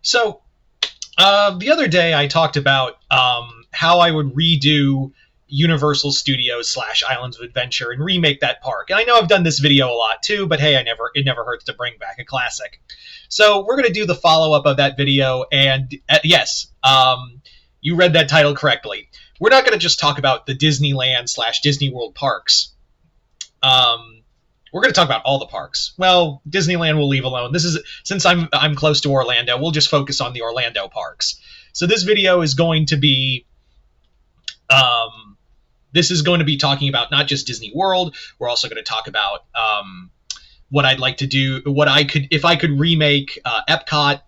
So, the other day I talked about how I would redo Universal Studios slash Islands of Adventure and remake that park. And I know I've done this video a lot too, but hey, it never hurts to bring back a classic. So we're going to do the follow-up of that video, and yes, you read that title correctly. We're not going to just talk about the Disneyland slash Disney World parks. We're going to talk about all the parks. Well, Disneyland we'll leave alone. This is, since I'm close to Orlando, we'll just focus on the Orlando parks. So this video is going to be talking about not just Disney World. We're also going to talk about what I'd like to do, if I could remake Epcot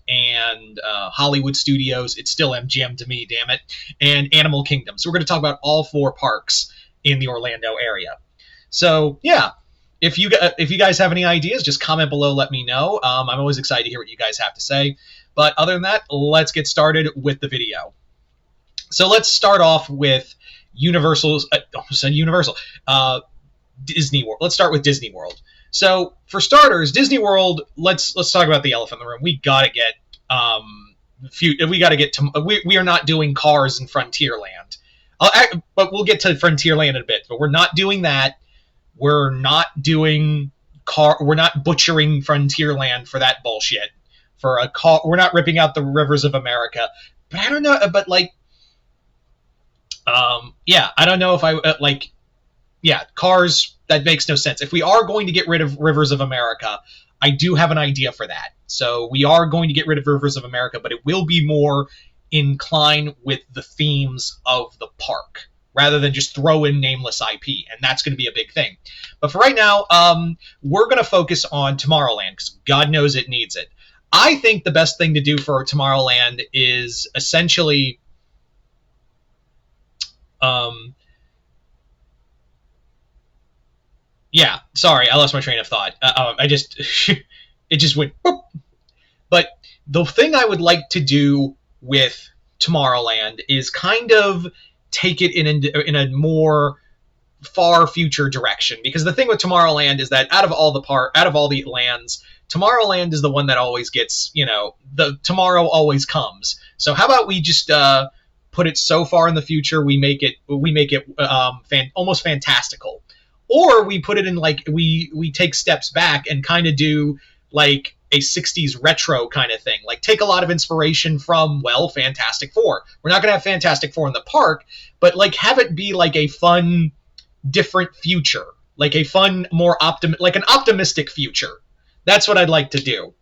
and Hollywood Studios. It's still MGM to me, damn it, and Animal Kingdom. So we're going to talk about all four parks in the Orlando area. So yeah. If you guys have any ideas, just comment below, let me know. I'm always excited to hear what you guys have to say. But other than that, let's get started with the video. So let's start off with Disney World. Let's start with Disney World. So for starters, Disney World, let's talk about the elephant in the room. We are not doing Cars in Frontierland. But we'll get to Frontierland in a bit. But we're not doing that. We're not butchering Frontierland for that bullshit. We're not ripping out the rivers of America. But I don't know. But I don't know if Cars. That makes no sense. If we are going to get rid of Rivers of America, I do have an idea for that. So we are going to get rid of Rivers of America, but it will be more inclined with the themes of the park, rather than just throw in nameless IP, and that's going to be a big thing. But for right now, we're going to focus on Tomorrowland, because God knows it needs it. I think the best thing to do for Tomorrowland is essentially... yeah, sorry, I lost my train of thought. It just went boop. But the thing I would like to do with Tomorrowland is kind of take it in a more far future direction, because the thing with Tomorrowland is that out of all the lands, Tomorrowland is the one that always gets, the tomorrow always comes. So how about we just put it so far in the future we make it almost fantastical, or we put it in we take steps back and kind of do like a 60s retro kind of thing. Like take a lot of inspiration from, Fantastic Four. We're not going to have Fantastic Four in the park, but have it be like a fun, different future. Like a fun, more an optimistic future. That's what I'd like to do.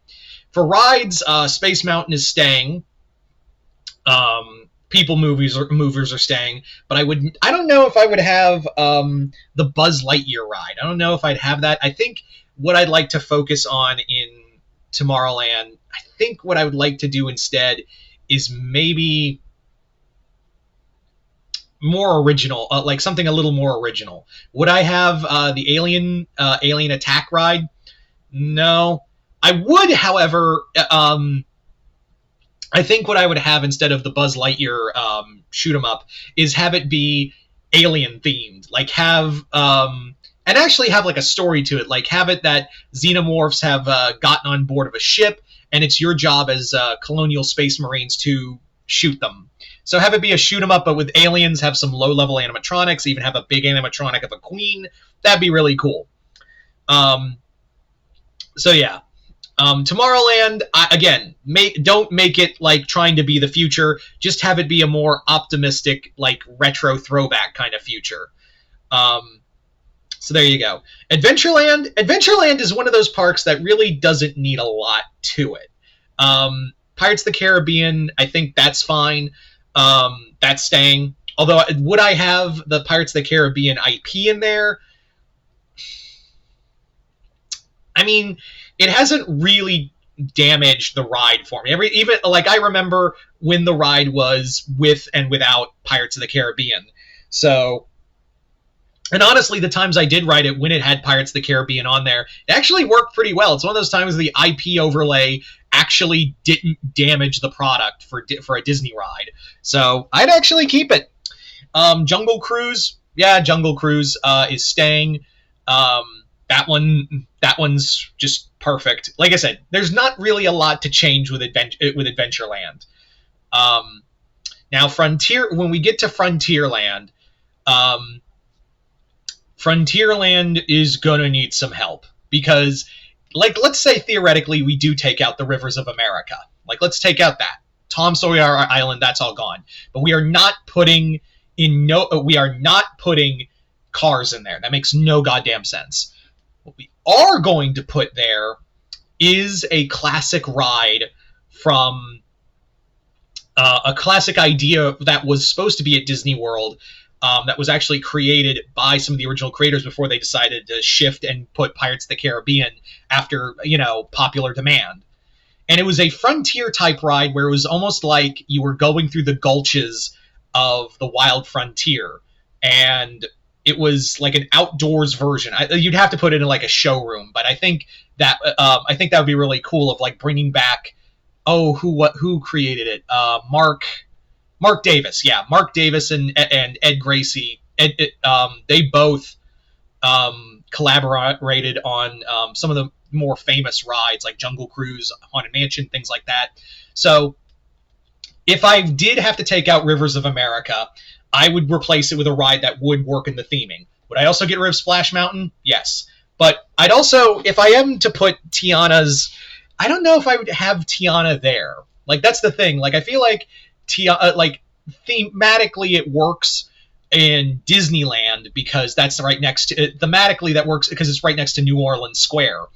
For rides, Space Mountain is staying. People movers are staying, but I don't know if I would have the Buzz Lightyear ride. I don't know if I'd have that. I think what I'd like to focus on in Tomorrowland, I think what I would like to do instead is maybe more original, something a little more original. Would I have the Alien Attack ride? No. I would, however, I think what I would have instead of the Buzz Lightyear shoot 'em up is have it be alien themed. And actually have a story to it. Have it that xenomorphs have gotten on board of a ship, and it's your job as colonial space marines to shoot them. So have it be a shoot 'em up, but with aliens, have some low-level animatronics, even have a big animatronic of a queen. That'd be really cool. So yeah. Tomorrowland, again, don't make it trying to be the future. Just have it be a more optimistic, retro throwback kind of future. So there you go. Adventureland is one of those parks that really doesn't need a lot to it. Pirates of the Caribbean, I think that's fine. That's staying. Although, would I have the Pirates of the Caribbean IP in there? I mean, it hasn't really damaged the ride for me. I remember when the ride was with and without Pirates of the Caribbean. So, and honestly, the times I did ride it when it had Pirates of the Caribbean on there, it actually worked pretty well. It's one of those times the IP overlay actually didn't damage the product for a Disney ride. So I'd actually keep it. Jungle Cruise, yeah, Jungle Cruise is staying. That one's just perfect. Like I said, there's not really a lot to change with Adventureland. Um, Now, when we get to Frontierland, um, Frontierland is gonna need some help because, like, let's say theoretically we do take out the rivers of America. Like, let's take out that Tom Sawyer Island. That's all gone. But we are not putting cars in there. That makes no goddamn sense. What we are going to put there is a classic ride from a classic idea that was supposed to be at Disney World, that was actually created by some of the original creators before they decided to shift and put Pirates of the Caribbean after, popular demand. And it was a frontier type ride where it was almost like you were going through the gulches of the wild frontier. And it was like an outdoors version. You'd have to put it in like a showroom, but I think that would be really cool, of like bringing back, who created it? Mark Davis. Yeah, Mark Davis and Ed Gracie. They both collaborated on some of the more famous rides like Jungle Cruise, Haunted Mansion, things like that. So if I did have to take out Rivers of America, I would replace it with a ride that would work in the theming. Would I also get rid of Splash Mountain? Yes. But I'd also, if I am to put Tiana's, I don't know if I would have Tiana there. Like, that's the thing. Like, I feel like thematically it works in Disneyland because that's right next to, thematically that works because it's right next to New Orleans Square.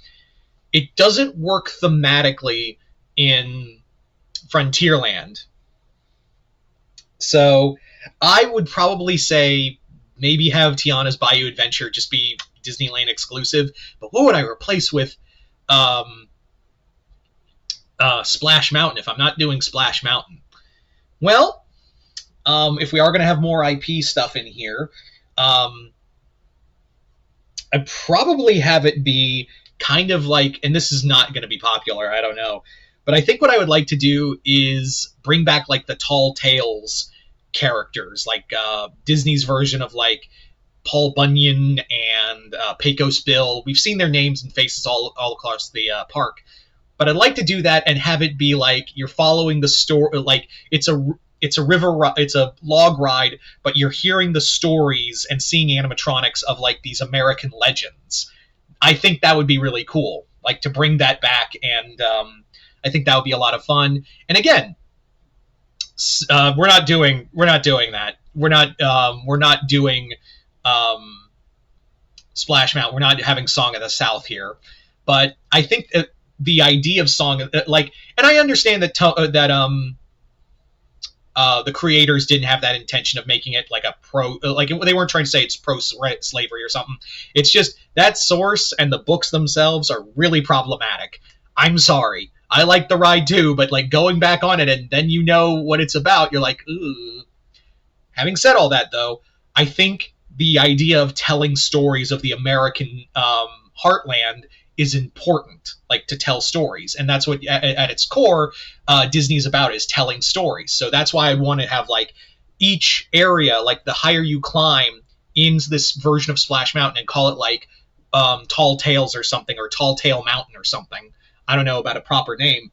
It doesn't work thematically in Frontierland. So I would probably say maybe have Tiana's Bayou Adventure just be Disneyland exclusive. But what would I replace with Splash Mountain if I'm not doing Splash Mountain? Well, if we are going to have more IP stuff in here, I'd probably have it be kind of like, and this is not going to be popular, I don't know, but I think what I would like to do is bring back like the Tall Tales characters, like Disney's version of like Paul Bunyan and Pecos Bill. We've seen their names and faces all across the park, but I'd like to do that and have it be like you're following the story, like it's a log ride, but you're hearing the stories and seeing animatronics of like these American legends. I think that would be really cool, like to bring that back, and I think that would be a lot of fun. And again, we're not doing that. We're not doing Splash Mountain. We're not having Song of the South here. But I think the idea of Song, and I understand that the creators didn't have that intention of making it like a they weren't trying to say it's pro-slavery or something. It's just that source and the books themselves are really problematic. I'm sorry. I like the ride too, but like going back on it and then you know what it's about, you're like, ooh. Having said all that, though, I think the idea of telling stories of the American heartland is important, like to tell stories, and that's what at its core Disney's about, is telling stories. So that's why I want to have like each area, like the higher you climb into this version of Splash Mountain, and call it like Tall Tales or something, or Tall Tale Mountain or something. I don't know about a proper name,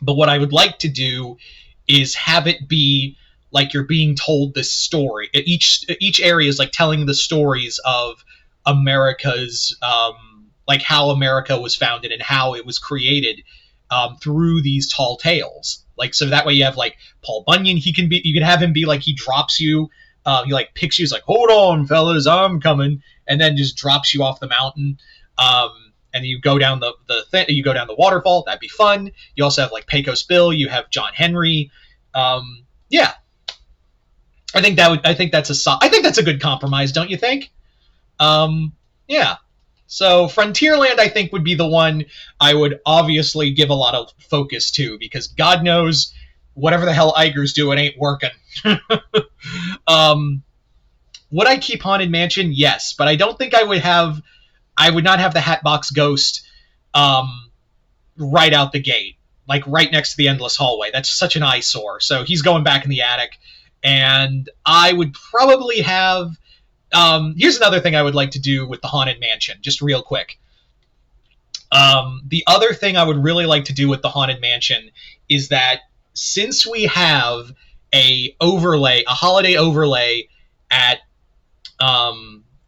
but what I would like to do is have it be like you're being told this story. Each area is like telling the stories of America's like how America was founded and how it was created through these tall tales. Like, so that way you have like Paul Bunyan. You can have him be like, he drops you, he like picks you, he's like, hold on, fellas, I'm coming, and then just drops you off the mountain. And you go down you go down the waterfall. That'd be fun. You also have like Pecos Bill. You have John Henry. Yeah, I think that's a good compromise, don't you think? Yeah. So Frontierland, I think, would be the one I would obviously give a lot of focus to, because God knows whatever the hell Iger's doing ain't working. Would I keep Haunted Mansion? Yes, but I don't think I would not have the Hatbox Ghost right out the gate, like right next to the Endless Hallway. That's such an eyesore. So he's going back in the attic, and I would probably have Here's another thing I would like to do with the Haunted Mansion, just real quick. The other thing I would really like to do with the Haunted Mansion is that since we have a holiday overlay at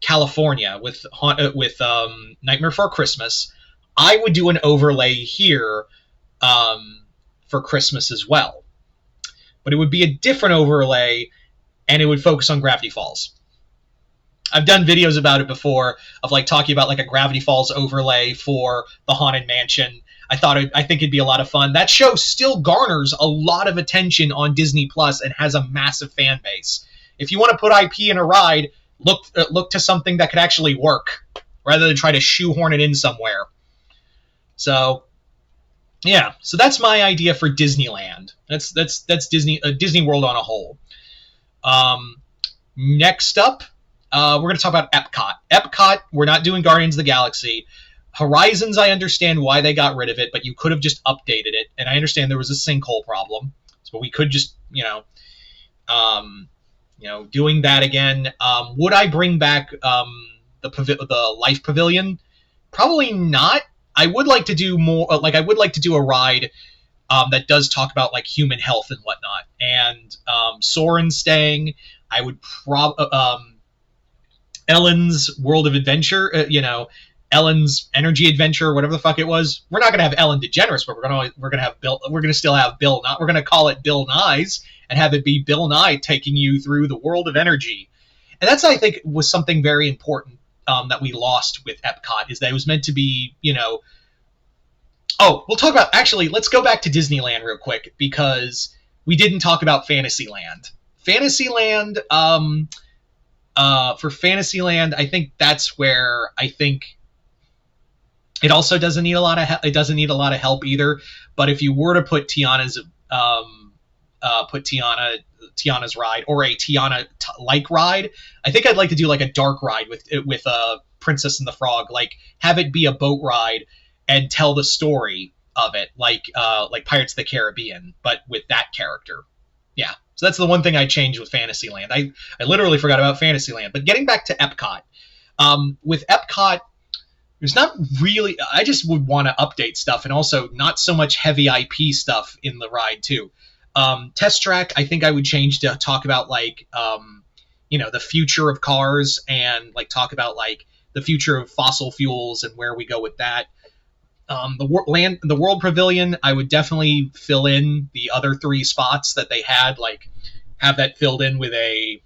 California with Nightmare Before Christmas, I would do an overlay here for Christmas as well. But it would be a different overlay, and it would focus on Gravity Falls. I've done videos about it before, of like talking about like a Gravity Falls overlay for the Haunted Mansion. I think it'd be a lot of fun. That show still garners a lot of attention on Disney Plus and has a massive fan base. If you want to put IP in a ride, look to something that could actually work rather than try to shoehorn it in somewhere. So, yeah. So that's my idea for Disneyland. That's Disney World on a whole. Next up, we're going to talk about Epcot. Epcot, we're not doing Guardians of the Galaxy. Horizons, I understand why they got rid of it, but you could have just updated it. And I understand there was a sinkhole problem, so we could just, doing that again. Would I bring back the Life Pavilion? Probably not. I would like to do more. I would like to do a ride that does talk about like human health and whatnot. And Soarin' staying. I would Ellen's World of Adventure, Ellen's Energy Adventure, whatever the fuck it was. We're not gonna have Ellen DeGeneres, but we're gonna have Bill. We're gonna still have Bill. We're gonna call it Bill Nye's and have it be Bill Nye taking you through the world of energy. And that's, I think, was something very important that we lost with Epcot, is that it was meant to be, Oh, we'll talk about, actually, let's go back to Disneyland real quick, because we didn't talk about Fantasyland. Fantasyland, for Fantasyland, I think that's where I think it also doesn't need a lot of help either. But if you were to put Tiana's ride, or a Tiana like ride, I think I'd like to do like a dark ride with Princess and the Frog, like have it be a boat ride and tell the story of it, like Pirates of the Caribbean, but with that character. Yeah. So that's the one thing I changed with Fantasyland. I literally forgot about Fantasyland. But getting back to Epcot, with Epcot, there's not really. I just would want to update stuff, and also not so much heavy IP stuff in the ride too. Test Track, I think I would change to talk about like the future of cars, and like talk about like the future of fossil fuels and where we go with that. The World Pavilion, I would definitely fill in the other 3 spots that they had, like have that filled in with a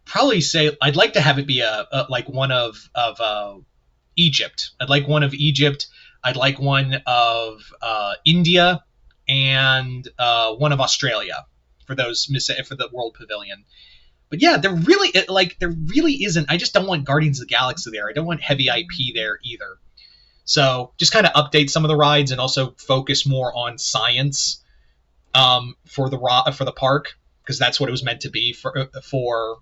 probably say I'd like to have it be like one of Egypt. I'd like one of Egypt. I'd like one of India, and one of Australia for the World Pavilion. But yeah, there really isn't. I just don't want Guardians of the Galaxy there. I don't want heavy IP there either. So just kind of update some of the rides, and also focus more on science for the park, because that's what it was meant to be for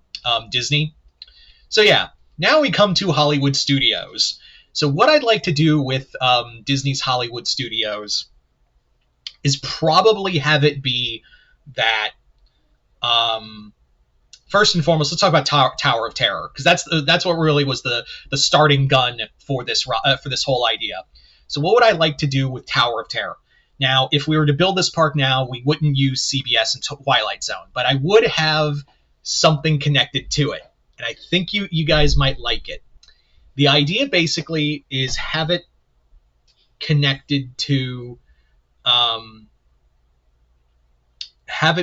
Disney. So yeah, now we come to Hollywood Studios. So what I'd like to do with Disney's Hollywood Studios is probably have it be that. First and foremost, let's talk about Tower of Terror, because that's what really was the starting gun for this whole idea. So what would I like to do with Tower of Terror? Now, if we were to build this park now, we wouldn't use CBS and Twilight Zone, but I would have something connected to it, and I think you guys might like it. The idea basically is have it connected to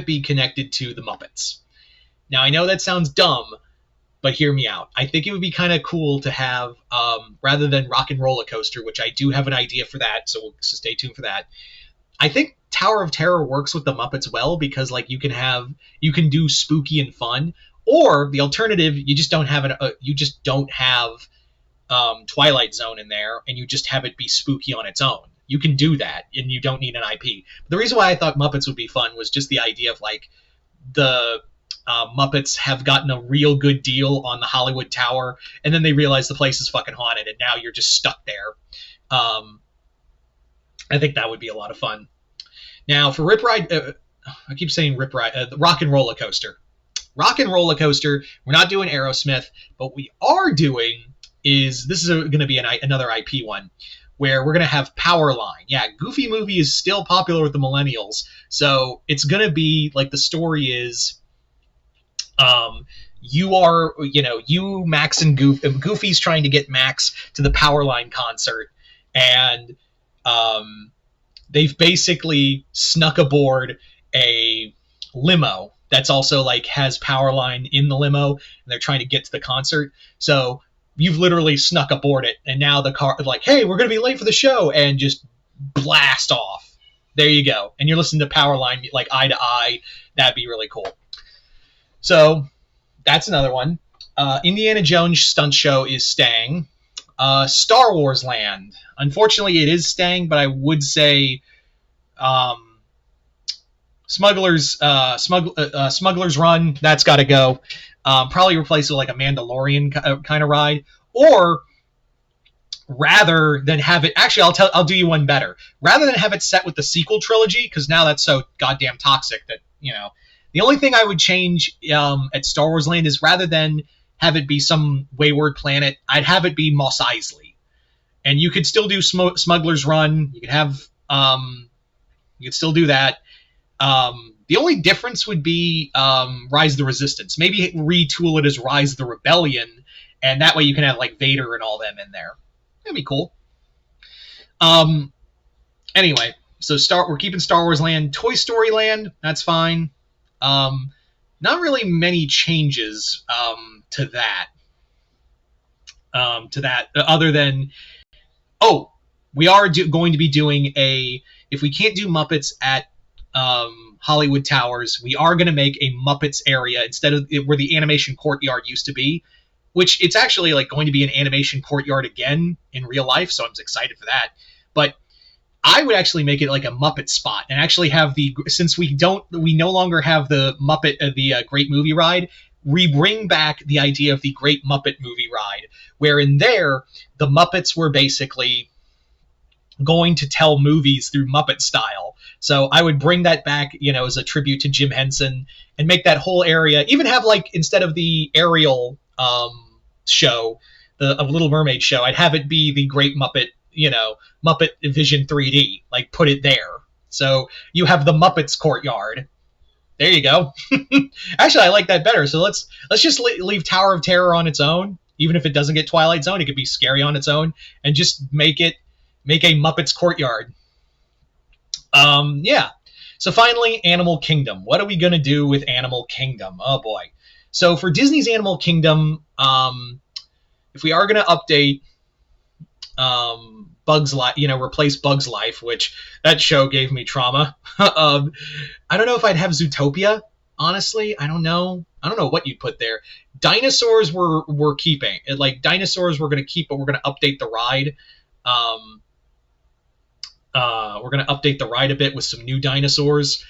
be connected to the Muppets. Now, I know that sounds dumb, but hear me out. I think it would be kind of cool to have, rather than Rock and Roller Coaster, which I do have an idea for that, so stay tuned for that. I think Tower of Terror works with the Muppets well, because like you can do spooky and fun, or the alternative, you just don't have Twilight Zone in there, and you just have it be spooky on its own. You can do that, and you don't need an IP. But the reason why I thought Muppets would be fun was just the idea of like the Muppets have gotten a real good deal on the Hollywood Tower, and then they realize the place is fucking haunted, and now you're just stuck there. I think that would be a lot of fun. Now, for Rip Ride, I keep saying Rip Ride, the Rock and Roller Coaster. Rock and Roller Coaster. We're not doing Aerosmith, but we are doing is this is going to be another IP one where we're going to have Powerline. Yeah, Goofy movie is still popular with the millennials, so it's going to be like the story is. You are, you, Max, and Goofy's trying to get Max to the Powerline concert, and they've basically snuck aboard a limo that's also like has Powerline in the limo, and they're trying to get to the concert. So you've literally snuck aboard it, and now the car like, hey, we're gonna be late for the show, and just blast off. There you go, and you're listening to Powerline like eye to eye. That'd be really cool. So that's another one. Indiana Jones stunt show is staying. Star Wars Land. Unfortunately, it is staying, but I would say Smuggler's Run. That's got to go. Probably replace it with like a Mandalorian kind of ride, or rather than have it. Actually, I'll do you one better. Rather than have it set with the sequel trilogy, because now that's so goddamn toxic that The only thing I would change at Star Wars Land is rather than have it be some wayward planet, I'd have it be Mos Eisley, and you could still do Smuggler's Run. You could have, you could still do that. The only difference would be Rise of the Resistance. Maybe retool it as Rise of the Rebellion, and that way you can have like Vader and all them in there. That'd be cool. Anyway, so we're keeping Star Wars Land. Toy Story Land, that's fine. Not really many changes to that. Other than, we are going to be doing if we can't do Muppets at Hollywood Towers, we are going to make a Muppets area instead of where the animation courtyard used to be, which it's actually like going to be an animation courtyard again in real life, so I'm excited for that. But I would actually make it like a Muppet spot and actually have since we no longer have the Muppet, the Great Movie Ride, we bring back the idea of the Great Muppet Movie Ride, where in there, the Muppets were basically going to tell movies through Muppet style. So I would bring that back, as a tribute to Jim Henson, and make that whole area, even have like, instead of the Ariel show, the Little Mermaid show, I'd have it be the Great Muppet, Muppet Vision 3D, like put it there. So you have the Muppets courtyard. There you go. Actually, I like that better. So let's just leave Tower of Terror on its own. Even if it doesn't get Twilight Zone, it could be scary on its own, and just make a Muppets courtyard. Yeah. So finally, Animal Kingdom. What are we going to do with Animal Kingdom? Oh boy. So for Disney's Animal Kingdom, if we are going to update Bug's Life, replace Bug's Life, which that show gave me trauma. I don't know if I'd have Zootopia. Honestly, I don't know what you'd put there. Dinosaurs we're keeping. Dinosaurs we're going to keep, but we're going to update the ride. We're going to update the ride a bit with some new dinosaurs.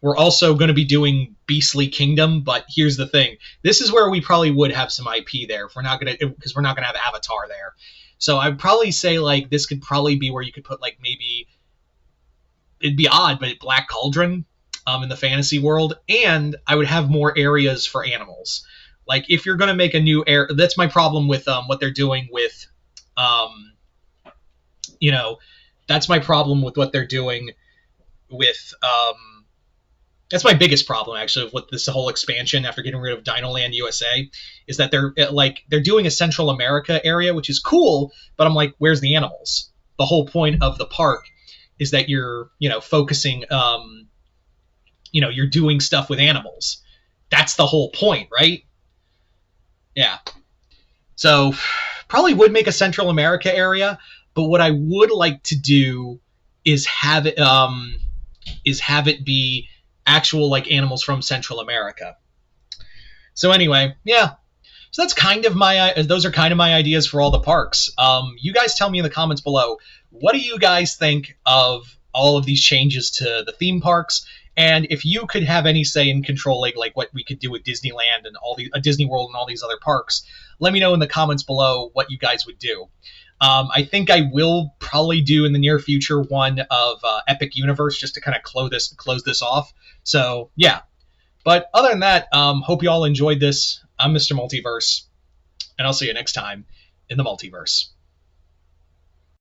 We're also going to be doing Beastly Kingdom, but here's the thing. This is where we probably would have some IP there, because we're not going to have Avatar there. So I'd probably say this could probably be where you could put maybe, it'd be odd, but Black Cauldron in the fantasy world, and I would have more areas for animals. If you're going to make a new area, that's my problem with what they're doing with, that's my problem with what they're doing with, that's my biggest problem, actually, with this whole expansion after getting rid of Dinoland USA, is that they're doing a Central America area, which is cool, but I'm like, where's the animals? The whole point of the park is that you're, focusing, you're doing stuff with animals. That's the whole point, right? Yeah. So probably would make a Central America area, but what I would like to do is have it be actual animals from Central America. So anyway, yeah. So that's those are kind of my ideas for all the parks. You guys tell me in the comments below, what do you guys think of all of these changes to the theme parks? And if you could have any say in controlling what we could do with Disneyland and Disney World and all these other parks, let me know in the comments below what you guys would do. I think I will probably do in the near future one of Epic Universe, just to kind of close this off. So yeah, But other than that, hope you all enjoyed this. I'm Mr. Multiverse, and I'll see you next time in the multiverse.